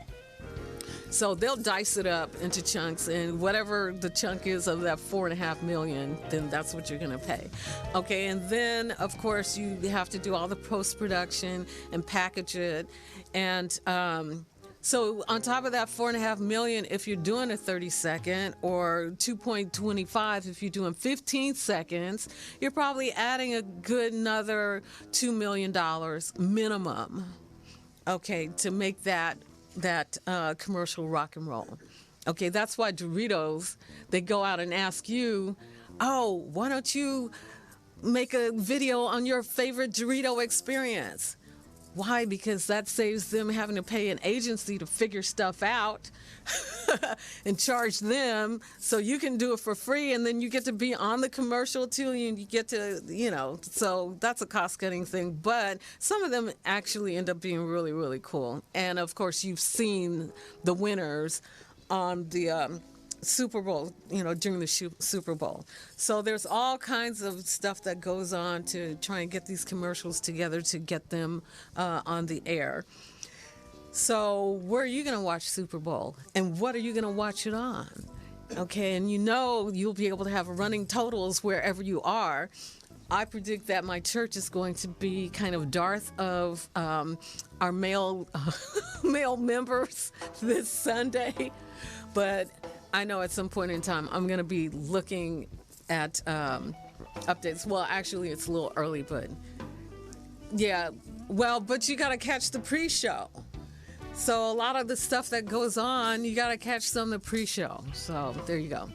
So they'll dice it up into chunks, and whatever the chunk is of that $4.5 million, then that's what you're going to pay. Okay, and then of course you have to do all the post-production and package it. And so on top of that $4.5 million, if you're doing a 30-second, or 2.25 if you're doing 15 seconds, you're probably adding a good another $2 million minimum, okay, to make that commercial rock and roll. Okay, that's why Doritos, they go out and ask you, oh, why don't you make a video on your favorite Dorito experience? Why? Because that saves them having to pay an agency to figure stuff out and charge them, so you can do it for free, and then you get to be on the commercial too, and you get to, so that's a cost-cutting thing. But some of them actually end up being really, really cool. And of course, you've seen the winners on the Super Bowl, during the Super Bowl. So there's all kinds of stuff that goes on to try and get these commercials together to get them on the air. So where are you going to watch Super Bowl? And what are you going to watch it on? Okay, and you'll be able to have running totals wherever you are. I predict that my church is going to be kind of Darth of our male members this Sunday. But I know at some point in time I'm going to be looking at updates. Well, actually, it's a little early, but yeah. Well, but you got to catch the pre-show. So a lot of the stuff that goes on, you got to catch some of the pre-show. So there you go.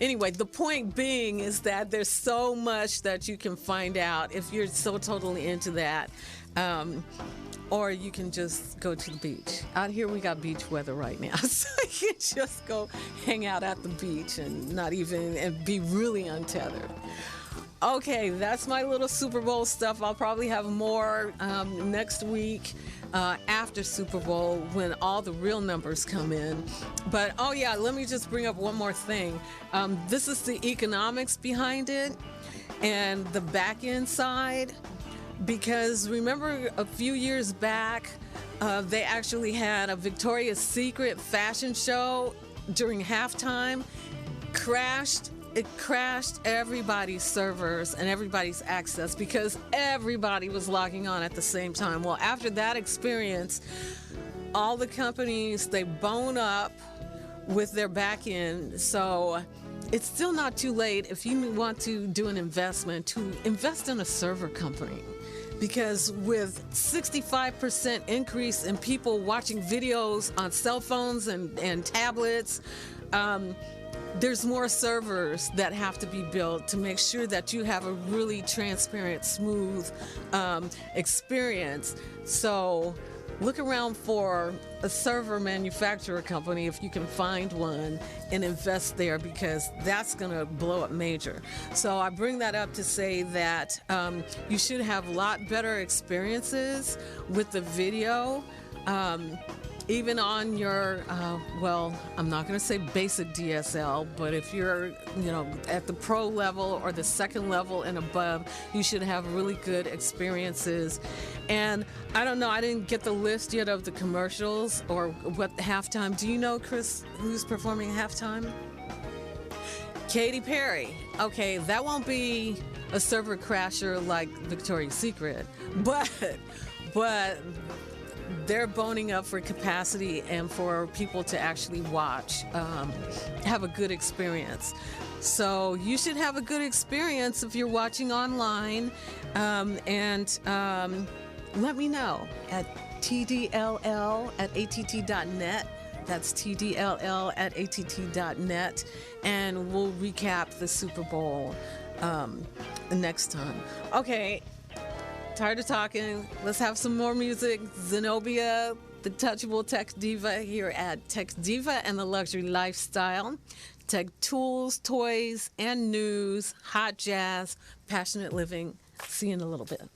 Anyway, the point being is that there's so much that you can find out if you're so totally into that. Or you can just go to the beach. Out here we got beach weather right now, so you can just go hang out at the beach and and be really untethered. Okay, that's my little Super Bowl stuff. I'll probably have more next week after Super Bowl when all the real numbers come in. But oh yeah, let me just bring up one more thing. This is the economics behind it and the back end side. Because remember a few years back, they actually had a Victoria's Secret fashion show during halftime. It crashed everybody's servers and everybody's access because everybody was logging on at the same time. Well, after that experience, all the companies, they bone up with their back end. So it's still not too late if you want to do an investment to invest in a server company. Because with 65% increase in people watching videos on cell phones and tablets, there's more servers that have to be built to make sure that you have a really transparent, smooth experience. So look around for a server manufacturer company if you can find one and invest there, because that's going to blow up major. So I bring that up to say that you should have a lot better experiences with the video. Even on your, I'm not going to say basic DSL, but if you're, at the pro level or the second level and above, you should have really good experiences. And I don't know, I didn't get the list yet of the commercials or what halftime. Do you know, Chris, who's performing halftime? Katy Perry. Okay, that won't be a server crasher like Victoria's Secret, but they're boning up for capacity and for people to actually watch, have a good experience. So you should have a good experience if you're watching online, and let me know at tdll@att.net. That's tdll@att.net, and we'll recap the Super Bowl next time. Okay, tired of talking. Let's have some more music. Zenobia, the touchable tech diva here at Tech Diva and the Luxury Lifestyle. Tech tools, toys, and news, hot jazz, passionate living. See you in a little bit.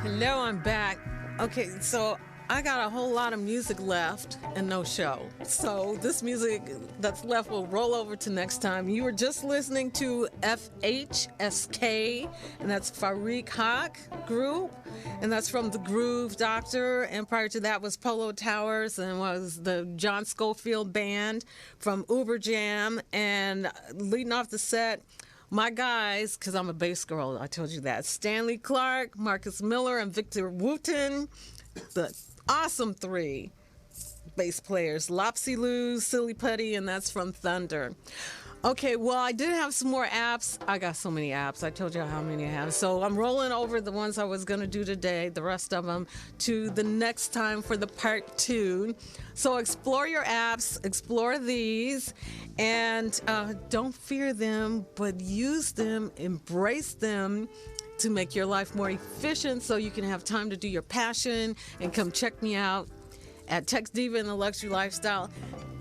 Hello, I'm back. Okay, so I got a whole lot of music left and no show. So this music that's left will roll over to next time. You were just listening to FHSK, and that's Farik Haq Group, and that's from the Groove Doctor. And prior to that was Polo Towers, and was the John Schofield Band from Uber Jam. And leading off the set, my guys, because I'm a bass girl, I told you that, Stanley Clark, Marcus Miller, and Victor Wooten, the awesome three bass players, Lopsy Lou, Silly Putty, and that's from Thunder. Okay, well, I did have some more apps. I got so many apps. I told you how many I have. So I'm rolling over the ones I was going to do today, the rest of them, to the next time for the part 2. So explore your apps, explore these, and don't fear them, but use them, embrace them to make your life more efficient so you can have time to do your passion. And come check me out at Tex Diva in the Luxury Lifestyle.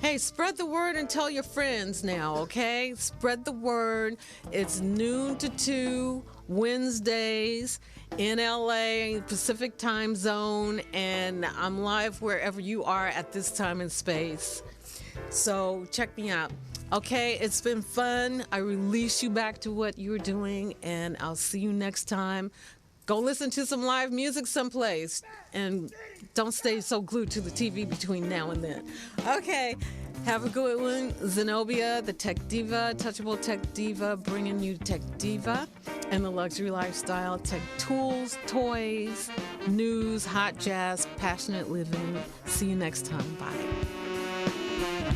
Hey, spread the word and tell your friends now, okay? Spread the word. It's noon to 2, Wednesdays in LA, Pacific time zone, and I'm live wherever you are at this time and space. So check me out. Okay, it's been fun. I release you back to what you're doing, and I'll see you next time. Go listen to some live music someplace, and don't stay so glued to the TV between now and then. Okay, have a good one. Zenobia, the Tech Diva, Touchable Tech Diva, bringing you Tech Diva and the Luxury Lifestyle, tech tools, toys, news, hot jazz, passionate living. See you next time. Bye.